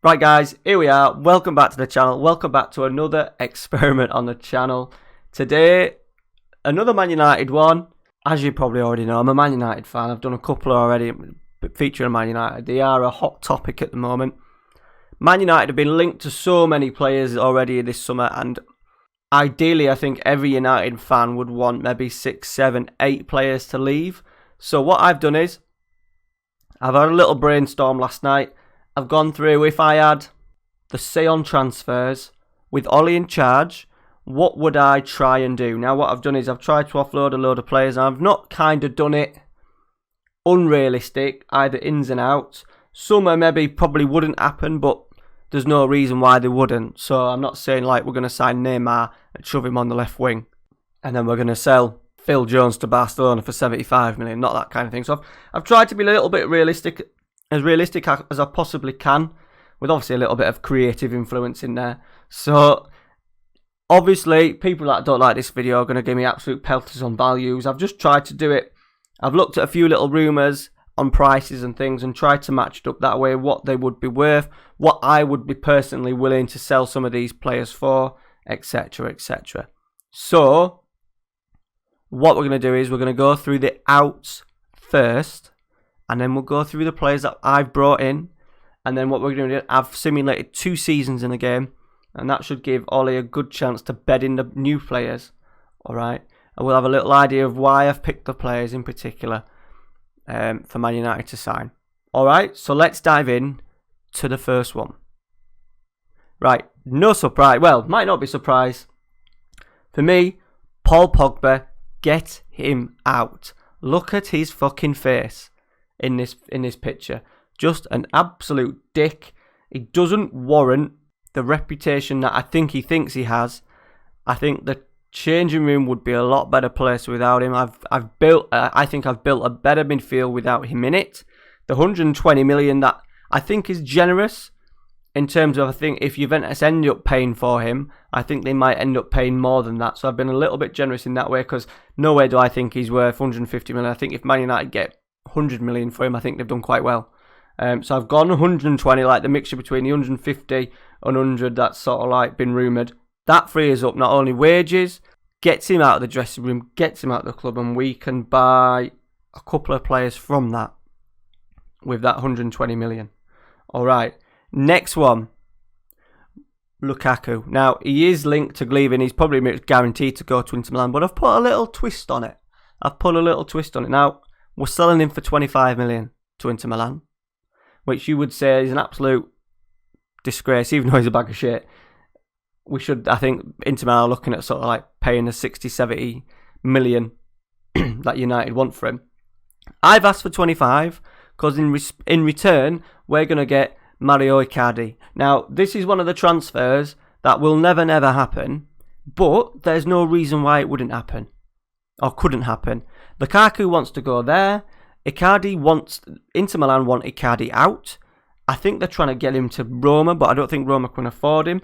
Right guys, here we are. Welcome back to the channel. Welcome back to another experiment on the channel. Today, another Man United one. As you probably already know, I'm a Man United fan. I've done a couple already featuring Man United. They are a hot topic at the moment. Man United have been linked to so many players already this summer, and ideally I think every United fan would want maybe 6, 7, 8 players to leave. So what I've done is, I've had a little brainstorm last night. I've gone through, if I had the say on transfers with Ollie in charge, what would I try and do? Now what I've done is I've tried to offload a load of players, and I've not kind of done it unrealistic, either ins and outs. Some maybe probably wouldn't happen, but there's no reason why they wouldn't. So I'm not saying like we're going to sign Neymar and shove him on the left wing, and then we're going to sell Phil Jones to Barcelona for 75 million, not that kind of thing. So I've tried to be a little bit realistic as I possibly can, with obviously a little bit of creative influence in there. So obviously people that don't like this video are going to give me absolute pelters on values. I've just tried to do it. I've looked at a few little rumours on prices and things and tried to match it up that way, what they would be worth, what I would be personally willing to sell some of these players for, etc, etc. So what we're going to do is we're going to go through the outs first, and then we'll go through the players that I've brought in. And then what we're going to do, I've simulated 2 seasons in a game, and that should give Ollie a good chance to bed in the new players. Alright, and we'll have a little idea of why I've picked the players in particular for Man United to sign. Alright, so let's dive in to the first one. Right, no surprise. Well, might not be surprise. For me, Paul Pogba, get him out. Look at his fucking face in this picture. Just an absolute dick. He doesn't warrant the reputation that I think he thinks he has. I think the changing room would be a lot better place without him. I think I've built a better midfield without him in it. The 120 million that I think is generous in terms of, I think if Juventus end up paying for him, I think they might end up paying more than that. So I've been a little bit generous in that way, because no way do I think he's worth 150 million. I think if Man United get 100 million for him, I think they've done quite well. So I've gone 120, like the mixture between the 150 and 100 that's sort of like been rumoured. That frees up not only wages, gets him out of the dressing room, gets him out of the club, and we can buy a couple of players from that with that 120 million. Alright, next one, Lukaku. Now, he is linked to leaving. He's probably guaranteed to go to Inter Milan, but I've put a little twist on it. Now, we're selling him for 25 million to Inter Milan, which you would say is an absolute disgrace, even though he's a bag of shit. I think Inter Milan are looking at sort of like paying the 60, 70 million that United want for him. I've asked for 25 because in return, we're going to get Mario Icardi. Now, this is one of the transfers that will never happen, but there's no reason why it wouldn't happen or couldn't happen. Lukaku wants to go there. Inter Milan want Icardi out. I think they're trying to get him to Roma, but I don't think Roma can afford him.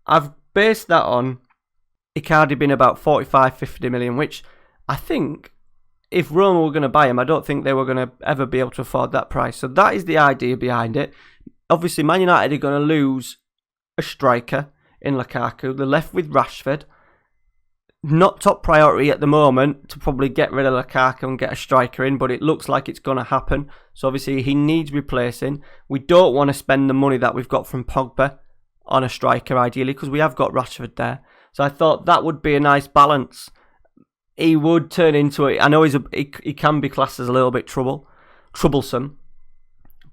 I've based that on Icardi being about 45, 50 million, which I think if Roma were going to buy him, I don't think they were going to ever be able to afford that price. So that is the idea behind it. Obviously, Man United are going to lose a striker in Lukaku. They're left with Rashford. Not top priority at the moment to probably get rid of Lukaku and get a striker in, but it looks like it's going to happen. So obviously he needs replacing. We don't want to spend the money that we've got from Pogba on a striker ideally, because we have got Rashford there. So I thought that would be a nice balance. He would turn into it. I know he can be classed as a little bit troublesome,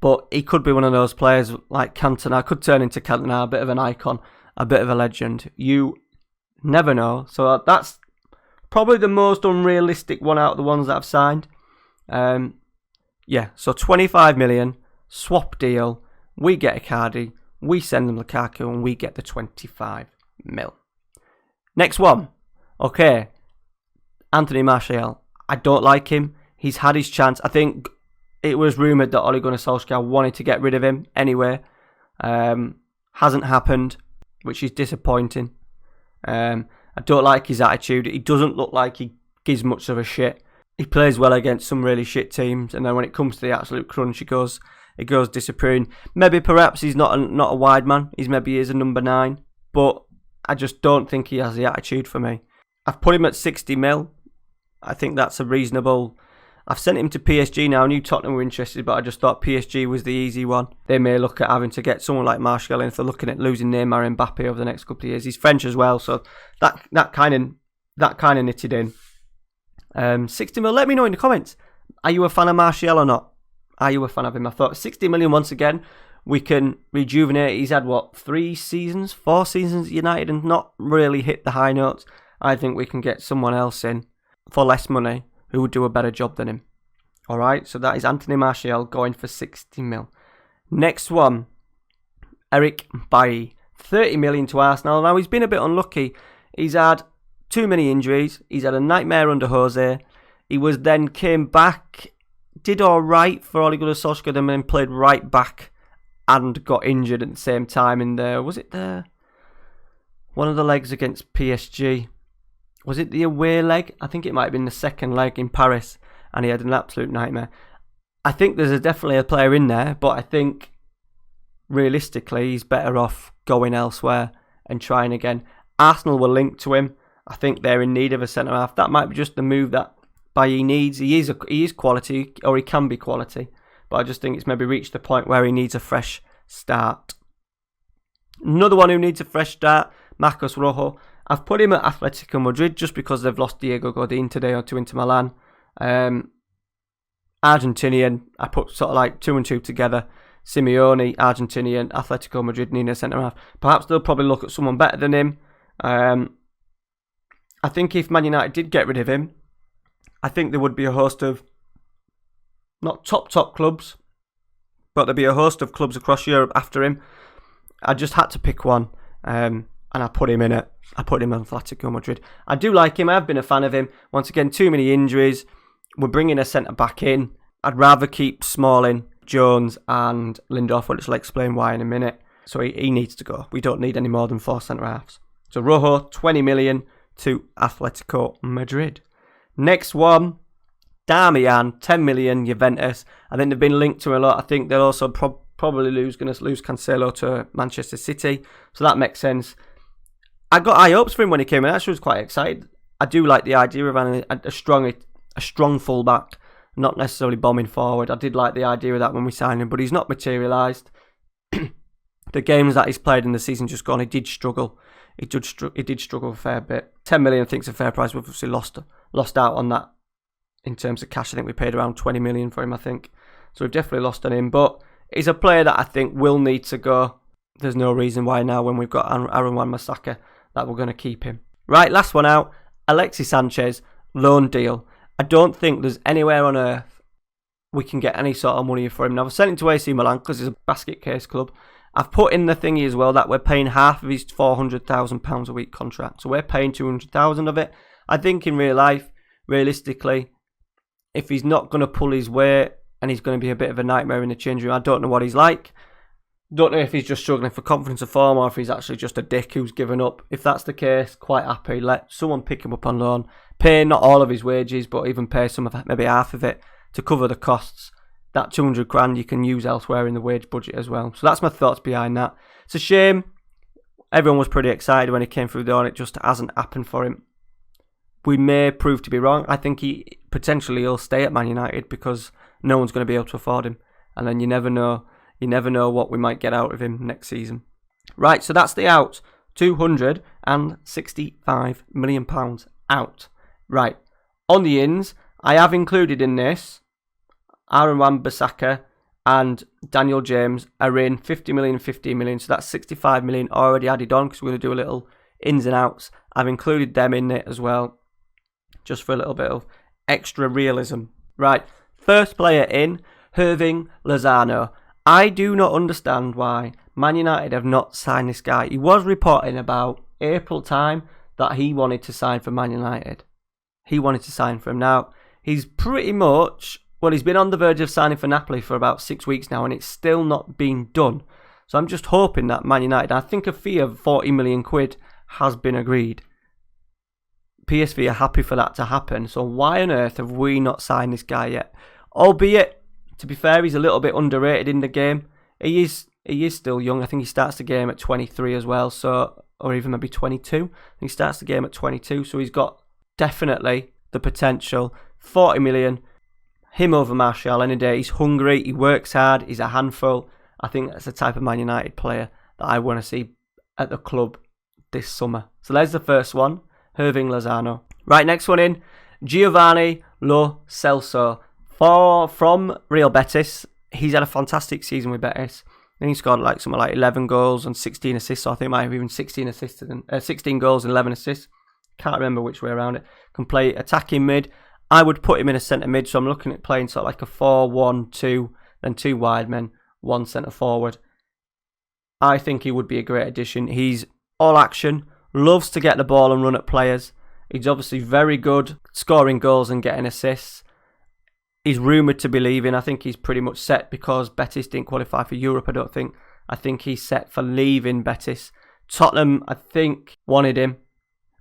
but he could be one of those players like Cantona. Could turn into Cantona, a bit of an icon, a bit of a legend. You never know. So that's probably the most unrealistic one out of the ones that I've signed. Yeah, so 25 million, swap deal. We get Icardi, we send them Lukaku, and we get the 25 mil. Next one. Okay, Anthony Martial. I don't like him. He's had his chance. I think it was rumoured that Ole Gunnar Solskjaer wanted to get rid of him anyway. Hasn't happened, which is disappointing. I don't like his attitude. He doesn't look like he gives much of a shit. He plays well against some really shit teams, and then when it comes to the absolute crunch, he goes he goes disappearing. Maybe perhaps he's not a wide man. Maybe he is a number 9. But I just don't think he has the attitude for me. I've put him at 60 mil. I think that's a reasonable... I've sent him to PSG now. I knew Tottenham were interested, but I just thought PSG was the easy one. They may look at having to get someone like Martial in if they're looking at losing Neymar and Mbappe over the next couple of years. He's French as well, so that kind of knitted in. 60 mil. Let me know in the comments. Are you a fan of Martial or not? Are you a fan of him? I thought 60 million once again. We can rejuvenate. He's had 4 seasons at United and not really hit the high notes. I think we can get someone else in for less money who would do a better job than him. Alright, so that is Anthony Martial going for 60 mil. Next one, Eric Bailly. 30 million to Arsenal. Now, he's been a bit unlucky. He's had too many injuries. He's had a nightmare under Jose. He then came back, did alright for Ole Gunnar Solskjaer, and then played right back and got injured at the same time in one of the legs against PSG. Was it the away leg? I think it might have been the second leg in Paris, and he had an absolute nightmare. I think there's definitely a player in there, but I think realistically he's better off going elsewhere and trying again. Arsenal were linked to him. I think they're in need of a centre-half. That might be just the move that Bailly needs. He is quality, or he can be quality, but I just think it's maybe reached the point where he needs a fresh start. Another one who needs a fresh start, Marcos Rojo. I've put him at Atletico Madrid just because they've lost Diego Godin today to Inter Milan. Argentinian, I put sort of like 2 and 2 together. Simeone, Argentinian, Atletico Madrid need a centre-half. Perhaps they'll probably look at someone better than him. I think if Man United did get rid of him, I think there would be a host of, not top clubs, but there'd be a host of clubs across Europe after him. I just had to pick one, and I put him in it. I put him on Atletico Madrid. I do like him. I've been a fan of him. Once again, too many injuries. We're bringing a centre-back in. I'd rather keep Smalling, Jones and Lindelof, which I'll explain why in a minute. So he needs to go. We don't need any more than 4 centre-halves. So Rojo, 20 million to Atletico Madrid. Next one, Darmian, 10 million, Juventus. I think they've been linked to a lot. I think they'll also probably going to lose Cancelo to Manchester City. So that makes sense. I got high hopes for him when he came in. I actually was quite excited. I do like the idea of having a strong fullback, not necessarily bombing forward. I did like the idea of that when we signed him, but he's not materialised. The games that he's played in the season just gone, he did struggle. He did struggle a fair bit. 10 million I think is a fair price. We've obviously lost out on that in terms of cash. I think we paid around 20 million for him, I think. So we've definitely lost on him. But he's a player that I think will need to go. There's no reason why now when we've got Aaron Wan-Bissaka that we're going to keep him. Right, last one out. Alexis Sanchez, loan deal. I don't think there's anywhere on earth we can get any sort of money for him. Now, I've sent him to AC Milan because it's a basket case club. I've put in the thingy as well that we're paying half of his £400,000 a week contract. So we're paying 200,000 of it. I think in real life, realistically, if he's not going to pull his weight and he's going to be a bit of a nightmare in the change room, I don't know what he's like. Don't know if he's just struggling for confidence or form or if he's actually just a dick who's given up. If that's the case, quite happy. Let someone pick him up on loan. Pay not all of his wages, but even pay some of it, maybe half of it, to cover the costs. That 200 grand you can use elsewhere in the wage budget as well. So that's my thoughts behind that. It's a shame. Everyone was pretty excited when he came through the door and it just hasn't happened for him. We may prove to be wrong. I think he'll stay at Man United because no one's going to be able to afford him. And then you never know. You never know what we might get out of him next season. Right, so that's the out. £265 million out. Right, on the ins, I have included in this Aaron Wan-Bissaka and Daniel James are in 50 million and 15 million. So that's 65 million already added on because we're going to do a little ins and outs. I've included them in it as well, just for a little bit of extra realism. Right, first player in, Hirving Lozano. I do not understand why Man United have not signed this guy. He was reporting about April time that he wanted to sign for Man United. He wanted to sign for him. Now, he's pretty much, he's been on the verge of signing for Napoli for about 6 weeks now and it's still not been done. So I'm just hoping that Man United, I think a fee of 40 million quid has been agreed. PSV are happy for that to happen. So why on earth have we not signed this guy yet? Albeit, to be fair, he's a little bit underrated in the game. He is still young. I think he starts the game at 23 as well, so, or even maybe 22. He starts the game at 22, so he's got definitely the potential. 40 million, him over Martial any day. He's hungry, he works hard, he's a handful. I think that's the type of Man United player that I want to see at the club this summer. So there's the first one, Hirving Lozano. Right, next one in, Giovanni Lo Celso. From Real Betis. He's had a fantastic season with Betis. And he scored something like 11 goals and 16 assists. So I think he might have even 16 goals and 11 assists. Can't remember which way around it. Can play attacking mid. I would put him in a centre mid. So I'm looking at playing sort of like a 4-1-2. Then 2 wide men, 1 centre forward. I think he would be a great addition. He's all action. Loves to get the ball and run at players. He's obviously very good scoring goals and getting assists. He's rumoured to be leaving. I think he's pretty much set because Betis didn't qualify for Europe, I don't think. I think he's set for leaving Betis. Tottenham, I think, wanted him.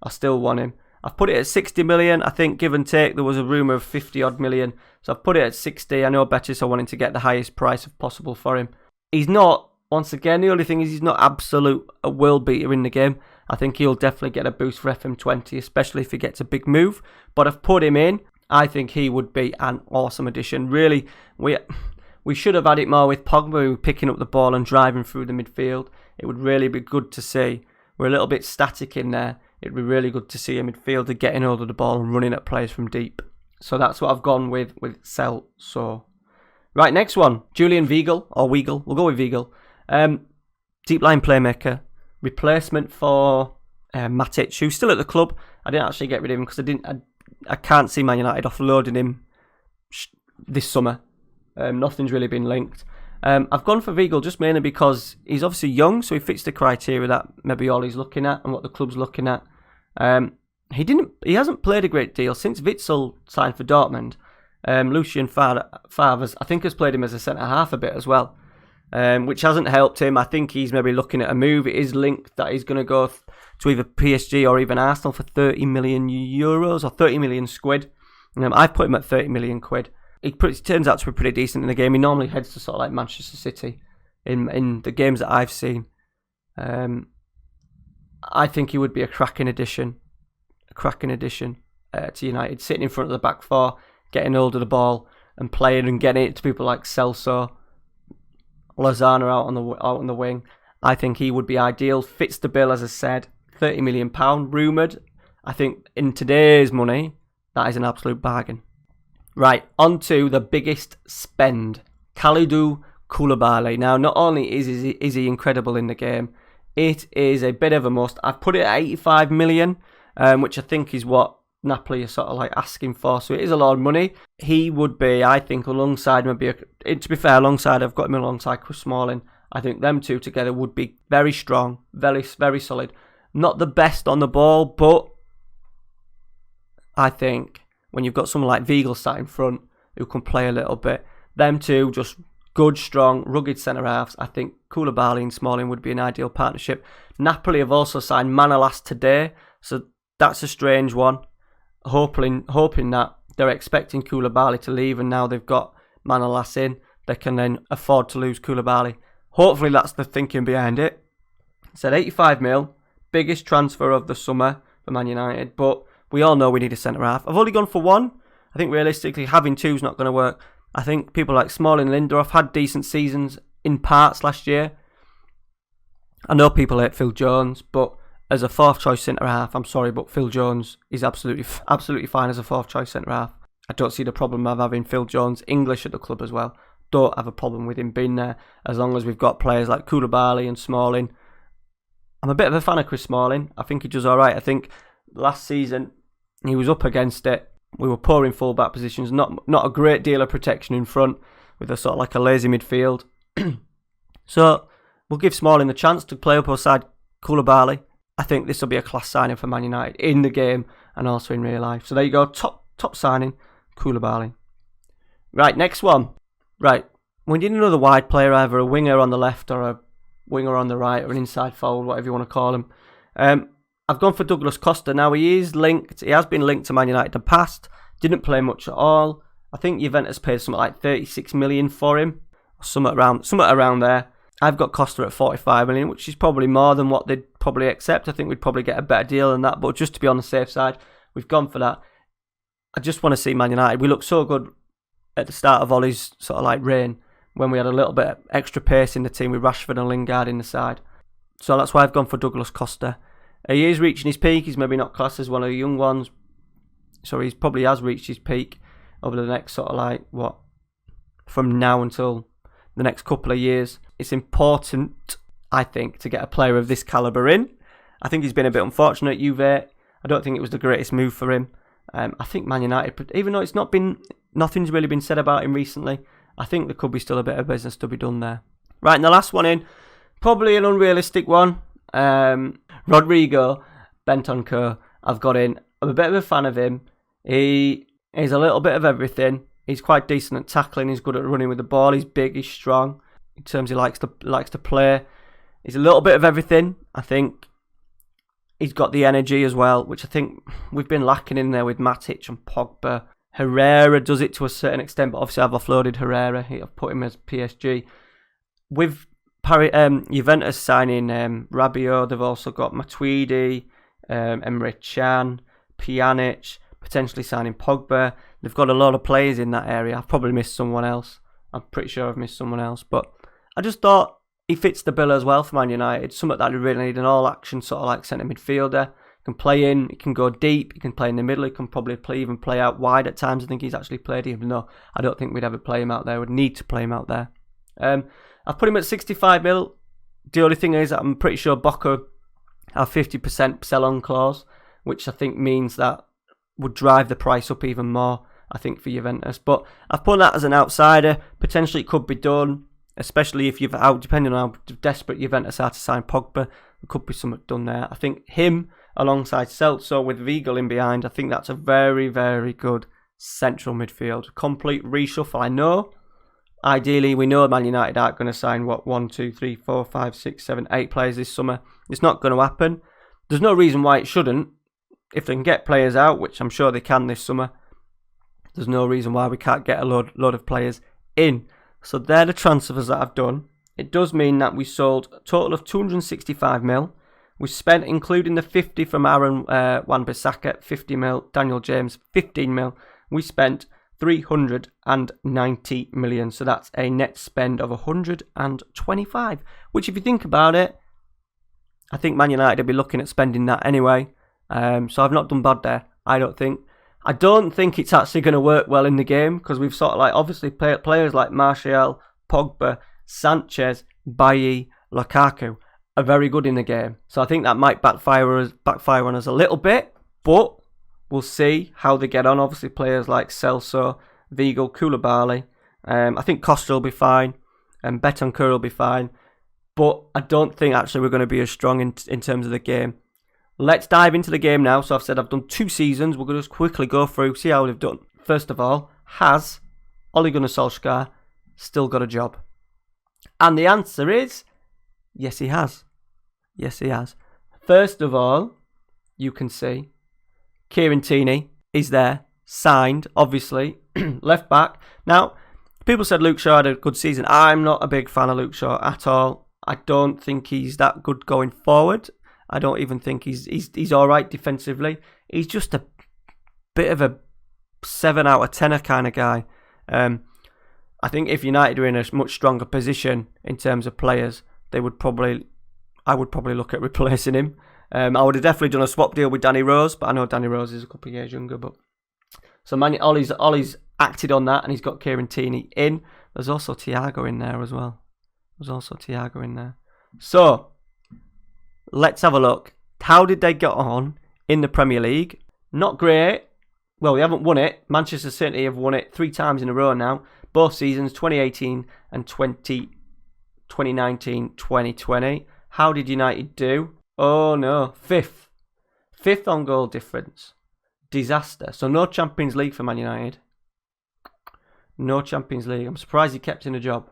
I still want him. I've put it at 60 million. I think, give and take, there was a rumour of 50 odd million. So I've put it at 60. I know Betis are wanting to get the highest price possible for him. He's not, once again, the only thing is he's not absolute a world beater in the game. I think he'll definitely get a boost for FM20, especially if he gets a big move. But I've put him in. I think he would be an awesome addition. Really, we should have had it more with Pogba picking up the ball and driving through the midfield. It would really be good to see. We're a little bit static in there. It'd be really good to see a midfielder getting hold of the ball and running at players from deep. So that's what I've gone with Celso. Right, next one. Julian Weigl, or Weigl. We'll go with Weigl. Deep line playmaker. Replacement for Matic, who's still at the club. I didn't actually get rid of him because I can't see Man United offloading him this summer. Nothing's really been linked. I've gone for Weigl just mainly because he's obviously young, so he fits the criteria that maybe Ollie's looking at and what the club's looking at. He hasn't played a great deal since Witsel signed for Dortmund. Lucien Favre, I think, has played him as a centre half a bit as well, which hasn't helped him. I think he's maybe looking at a move. It is linked that he's going to go to either PSG or even Arsenal for 30 million euros or 30 million squid. I've put him at 30 million quid. He turns out to be pretty decent in the game. He normally heads to sort of like Manchester City in the games that I've seen. I think he would be a cracking addition to United, sitting in front of the back four, getting hold of the ball and playing and getting it to people like Celso, Lozano out on the wing. I think he would be ideal. Fits the bill, as I said. £30 million rumoured. I think in today's money, that is an absolute bargain. Right, on to the biggest spend. Kalidou Koulibaly. Now, not only is he incredible in the game, it is a bit of a must. I've put it at 85 million, which I think is what Napoli are sort of like asking for. So it is a lot of money. He would be, I think, alongside I've got him alongside Chris Smalling. I think them two together would be very strong, very, very solid. Not the best on the ball, but I think when you've got someone like Weigl sat in front who can play a little bit, them two just good, strong, rugged centre-halves. I think Koulibaly and Smalling would be an ideal partnership. Napoli have also signed Manolas today, so that's a strange one. Hoping that they're expecting Koulibaly to leave and now they've got Manolas in, they can then afford to lose Koulibaly. Hopefully that's the thinking behind it. Said 85 mil, biggest transfer of the summer for Man United, but we all know we need a centre-half. I've only gone for one. I think realistically having two is not going to work. I think people like Smalling and Lindelof had decent seasons in parts last year. I know people hate Phil Jones, but as a fourth choice centre-half, I'm sorry, but Phil Jones is absolutely fine as a fourth choice centre-half. I don't see the problem of having Phil Jones English at the club as well. Don't have a problem with him being there as long as we've got players like Koulibaly and Smalling. I'm a bit of a fan of Chris Smalling. I think he does alright. I think last season he was up against it. We were poor in full-back positions. Not a great deal of protection in front with a sort of like a lazy midfield. So we'll give Smalling the chance to play up outside Koulibaly. I think this will be a class signing for Man United in the game and also in real life. So there you go. Top signing, Koulibaly. Right, next one. Right, we need another wide player, either a winger on the left or a winger on the right or an inside forward, whatever you want to call him. I've gone for Douglas Costa. Now, he has been linked to Man United in the past. Didn't play much at all. I think Juventus paid something like 36 million for him, something around there. I've got Costa at 45 million, which is probably more than what they'd probably accept. I think we'd probably get a better deal than that, but just to be on the safe side, we've gone for that. I just want to see Man United. We looked so good at the start of Ollie's sort of like reign when we had a little bit of extra pace in the team with Rashford and Lingard in the side. So that's why I've gone for Douglas Costa. He is reaching his peak. He's maybe not classed as one of the young ones. So he probably has reached his peak over the next sort of like, from now until the next couple of years. It's important, I think, to get a player of this calibre in. I think he's been a bit unfortunate at Juve. I don't think it was the greatest move for him. I think Man United, even though nothing's really been said about him recently, I think there could be still a bit of business to be done there. Right, and the last one in, probably an unrealistic one. Rodrigo Bentancur, I've got in. I'm a bit of a fan of him. He's a little bit of everything. He's quite decent at tackling. He's good at running with the ball. He's big. He's strong. In terms he likes to play. He's a little bit of everything. I think he's got the energy as well, which I think we've been lacking in there with Matic and Pogba. Herrera does it to a certain extent, but obviously I've offloaded Herrera. I've put him as PSG. With Juventus signing Rabiot, they've also got Matuidi, Emre Can, Pjanic, potentially signing Pogba. They've got a lot of players in that area. I've probably missed someone else. I'm pretty sure I've missed someone else. But I just thought he fits the bill as well for Man United. Something that they really need, an all-action sort of like centre midfielder. He can play in, he can go deep, he can play in the middle, he can probably even play out wide at times. I think he's actually played, even though I don't think we'd ever play him out there. We'd need to play him out there. I've put him at 65 mil. The only thing is that I'm pretty sure Boca have 50% sell-on clause, which I think means that would drive the price up even more, I think, for Juventus. But I've put that as an outsider. Potentially it could be done, especially if you've out, depending on how desperate Juventus are to sign Pogba. There could be something done there. I think him alongside Celso with Weigl in behind, I think that's a very, very good central midfield. Complete reshuffle, I know. Ideally, we know Man United aren't going to sign, 1, 2, 3, 4, 5, 6, 7, 8 players this summer. It's not going to happen. There's no reason why it shouldn't. If they can get players out, which I'm sure they can this summer, there's no reason why we can't get a load of players in. So they're the transfers that I've done. It does mean that we sold a total of 265 mil. We spent, including the 50 from Aaron Wan-Bissaka, 50 mil, Daniel James, 15 mil. We spent 390 million. So that's a net spend of 125, which if you think about it, I think Man United will be looking at spending that anyway. So I've not done bad there, I don't think. I don't think it's actually going to work well in the game because we've sort of like obviously players like Martial, Pogba, Sanchez, Bailly, Lukaku are very good in the game. So I think that might backfire on us a little bit, but we'll see how they get on. Obviously players like Celso, Weigl, Koulibaly. I think Costa will be fine and Bentancur will be fine. But I don't think actually we're going to be as strong in terms of the game. Let's dive into the game now. So I've said I've done 2 seasons. We're going to just quickly go through, see how they've done. First of all, has Ole Gunnar Solskjaer still got a job? And the answer is, yes he has. Yes he has. First of all, you can see Kieran Tierney is there, signed, obviously, left back. Now, people said Luke Shaw had a good season. I'm not a big fan of Luke Shaw at all. I don't think he's that good going forward. I don't even think he's all right defensively. He's just a bit of a 7 out of 10 kind of guy. I think if United are in a much stronger position in terms of players, I would probably look at replacing him. I would have definitely done a swap deal with Danny Rose, but I know Danny Rose is a couple of years younger. But so Ollie's acted on that, and he's got Kieran Tierney in. There's also Thiago in there as well. So let's have a look. How did they get on in the Premier League? Not great. Well, we haven't won it. Manchester City have won it 3 times in a row now. Both seasons, 2018 and 2019, 2020. How did United do? Oh no, 5th. 5th on goal difference. Disaster. So no Champions League for Man United. No Champions League. I'm surprised he kept in a job.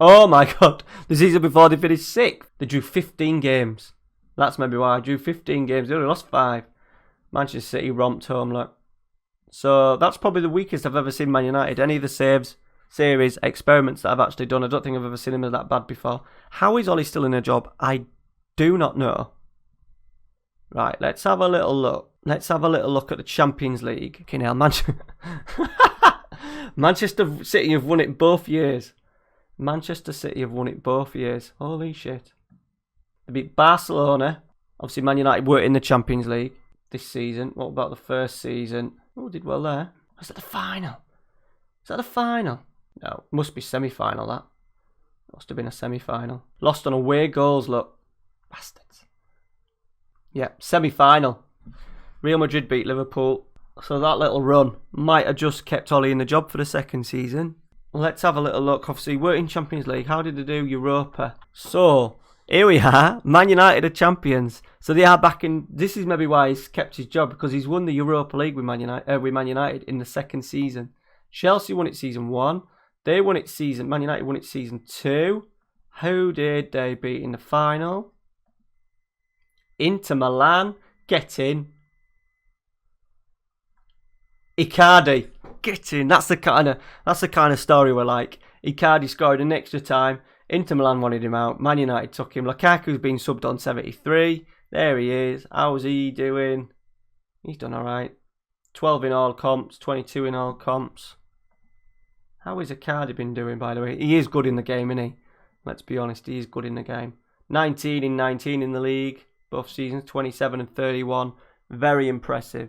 Oh my God. The season before they finished 6th. They drew 15 games. That's maybe why. I drew 15 games. They only lost 5. Manchester City romped home, look. So that's probably the weakest I've ever seen Man United. Any of the series, experiments that I've actually done, I don't think I've ever seen him that bad before. How is Ollie still in a job? I do not know. Right, let's have a little look. Let's have a little look at the Champions League. Okay, now Manchester City have won it both years. Manchester City have won it both years. Holy shit. They beat Barcelona. Obviously, Man United were in the Champions League this season. What about the first season? Oh, did well there. Was that the final? Is that the final? No, must be semi-final, that. Must have been a semi-final. Lost on away goals, look. Bastards. Yeah, semi-final. Real Madrid beat Liverpool. So that little run might have just kept Ollie in the job for the second season. Let's have a little look. Obviously, we're in Champions League. How did they do Europa? So, here we are. Man United are champions. So they are back in... This is maybe why he's kept his job, because he's won the Europa League with Man United in the second season. Chelsea won it season 1. They won it season... Man United won it season 2. Who did they beat in the final? Inter Milan. Get in. Icardi, get in. That's the kind of story we're like. Icardi scored in extra time. Inter Milan wanted him out. Man United took him. Lukaku's been subbed on 73. There he is. How's he doing? He's done all right. 12 in all comps, 22 in all comps. How has Icardi been doing, by the way? He is good in the game, isn't he? Let's be honest, he is good in the game. 19 in 19 in the league, both seasons, 27 and 31. Very impressive.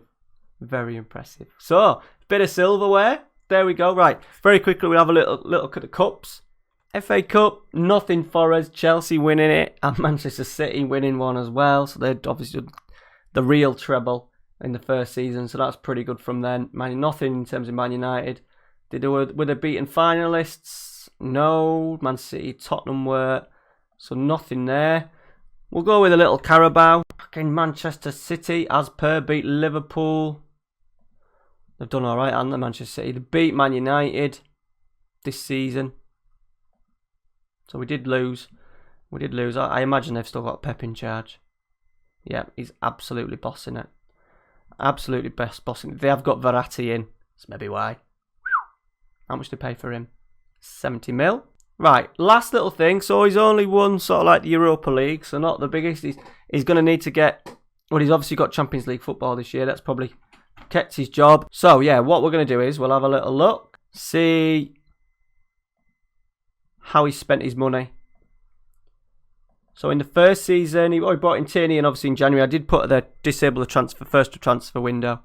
Very impressive. So, bit of silverware. There we go. Right, very quickly we'll have a little look at the cups. FA Cup, nothing for us. Chelsea winning it and Manchester City winning one as well. So they're obviously the real treble in the first season. So that's pretty good from them. Nothing in terms of Man United. Were they beaten finalists? No. Man City, Tottenham were. So nothing there. We'll go with a little Carabao. Fucking Manchester City, as per, beat Liverpool. They've done all right, haven't they, Manchester City? They beat Man United this season. So we did lose. I imagine they've still got Pep in charge. Yeah, he's absolutely bossing it. Absolutely best bossing it. They have got Verratti in. That's maybe why. How much do they pay for him? 70 mil. Right, last little thing. So he's only won sort of like the Europa League, so not the biggest. He's going to need to get... Well, he's obviously got Champions League football this year. That's probably kept his job. So, yeah, what we're going to do is we'll have a little look. See how he spent his money. So in the first season, he brought in Tierney, and obviously in January I did put disable the first transfer window.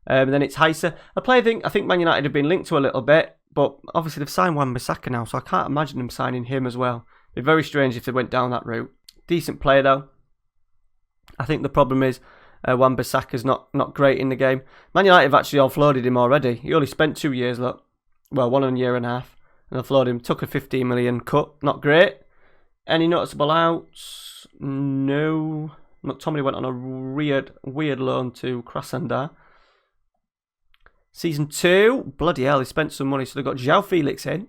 And then it's Heisa, a player I think Man United have been linked to a little bit, but obviously they've signed Wan-Bissaka now, so I can't imagine them signing him as well. It'd be very strange if they went down that route. Decent player though. I think the problem is Wan-Bissaka's not great in the game. Man United have actually offloaded him already. He only spent 2 years, look. Well, 1 year and a half. And offloaded him. Took a 15 million cut. Not great. Any noticeable outs? No. McTominay went on a weird loan to Krasnodar. Season 2, bloody hell, they spent some money. So they got João Felix in,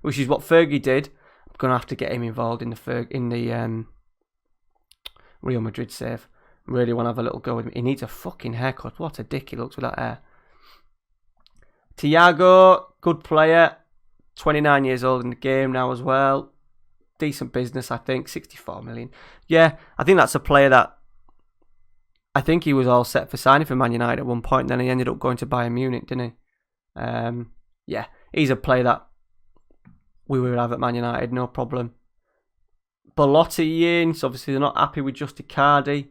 which is what Fergie did. I'm going to have to get him involved in the Real Madrid save. Really want to have a little go with him. He needs a fucking haircut. What a dick he looks with that hair. Thiago, good player. 29 years old in the game now as well. Decent business, I think. 64 million. Yeah, I think that's a player that I think he was all set for signing for Man United at one point, and then he ended up going to Bayern Munich, didn't he? Yeah, he's a player that we would have at Man United, no problem. Belotti in, so obviously they're not happy with just Icardi.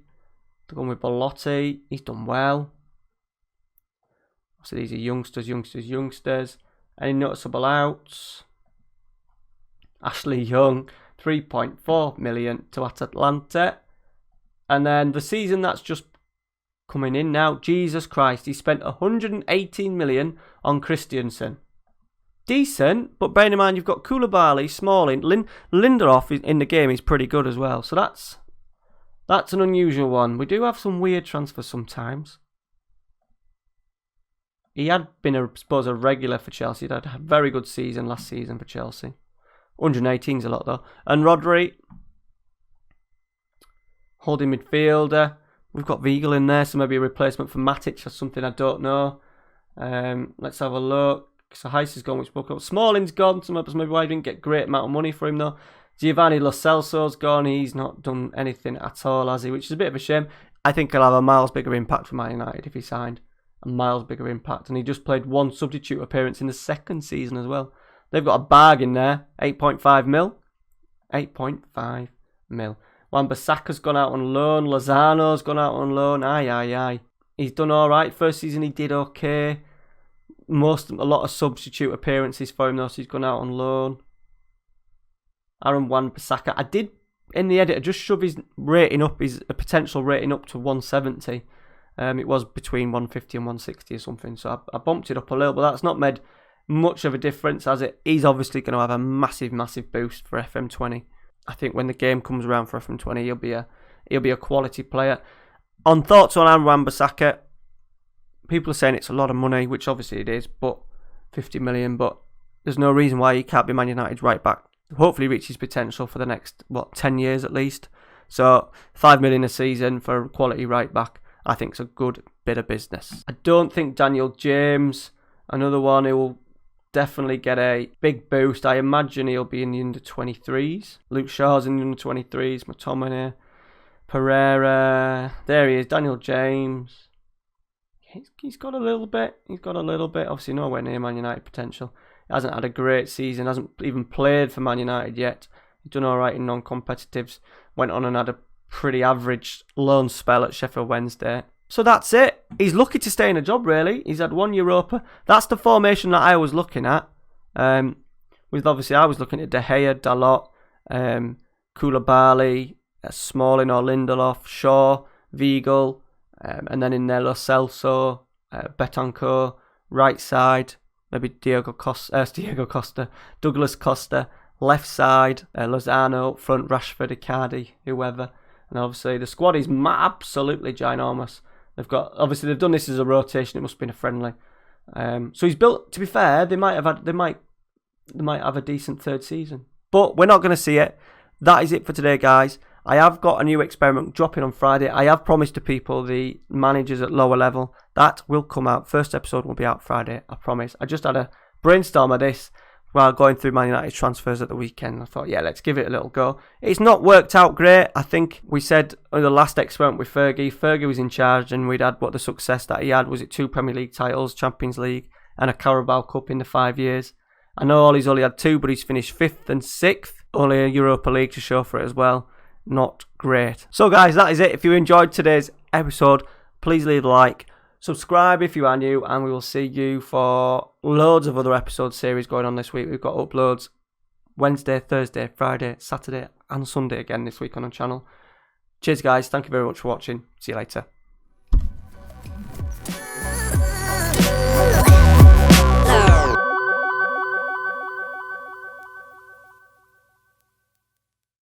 They're going with Belotti. He's done well. So these are youngsters. Any noticeable outs? Ashley Young, 3.4 million to Atalanta. And then the season that's just coming in now, Jesus Christ, he spent 118 million on Christiansen. Decent, but bearing in mind you've got Koulibaly, Smalling, Lindelof in the game is pretty good as well. So that's an unusual one. We do have some weird transfers sometimes. He had been, I suppose, a regular for Chelsea. He had a very good season last season for Chelsea. 118 is a lot though. And Rodri, holding midfielder. We've got Weigl in there, so maybe a replacement for Matic or something, I don't know. Let's have a look. So Heiss has gone, which book up. Smalling's gone, so maybe why he didn't get great amount of money for him though. Giovanni Lo Celso's gone, he's not done anything at all, has he? Which is a bit of a shame. I think he'll have a miles bigger impact for Man United if he signed. A miles bigger impact. And he just played one substitute appearance in the second season as well. They've got a bargain there, 8.5 mil. 8.5 mil. Wan-Bissaka's gone out on loan. Lozano's gone out on loan. Aye. He's done alright. First season he did okay. A lot of substitute appearances for him though, so he's gone out on loan. Aaron Wan-Bissaka. I did, in the editor, just shove his rating up, his potential rating up to 170. It was between 150 and 160 or something, so I bumped it up a little, but that's not made much of a difference, as it is obviously going to have a massive boost for FM20. I think when the game comes around for FM20, he'll be a quality player. On thoughts on Aaron Wan-Bissaka, people are saying it's a lot of money, which obviously it is, but 50 million, but there's no reason why he can't be Man United's right back. Hopefully reach his potential for the next, 10 years at least. So 5 million a season for a quality right back, I think is a good bit of business. I don't think Daniel James, another one who will definitely get a big boost. I imagine he'll be in the under-23s. Luke Shaw's in the under-23s. McTominay, Pereira. There he is, Daniel James. He's got a little bit. Obviously nowhere near Man United potential. He hasn't had a great season. Hasn't even played for Man United yet. He's done all right in non-competitives. Went on and had a pretty average loan spell at Sheffield Wednesday. So that's it. He's lucky to stay in a job, really. He's had one Europa. That's the formation that I was looking at. With obviously, I was looking at De Gea, Dalot, Koulibaly, Smalling or Lindelof, Shaw, Weigl, and then in there Lo Celso, Betancourt, right side, maybe Diego Costa, Douglas Costa, left side, Lozano, up front, Rashford, Icardi, whoever. And obviously the squad is absolutely ginormous. They've done this as a rotation. It must have been a friendly. So he's built. To be fair, they might have a decent third season, but we're not going to see it. That is it for today, guys. I have got a new experiment dropping on Friday. I have promised to people, the managers at lower level, that will come out. First episode will be out Friday. I promise. I just had a brainstorm of this while going through Man United transfers at the weekend. I thought, yeah, let's give it a little go. It's not worked out great. I think we said in the last experiment with Fergie was in charge, and we'd had the success that he had. Was it 2 Premier League titles, Champions League, and a Carabao Cup in the 5 years? I know Ollie's only had 2, but he's finished 5th and 6th. Only a Europa League to show for it as well. Not great. So guys, that is it. If you enjoyed today's episode, please leave a like. Subscribe if you are new, and we will see you for loads of other episode series going on this week. We've got uploads Wednesday, Thursday, Friday, Saturday and Sunday again this week on the channel. Cheers guys, thank you very much for watching. See you later.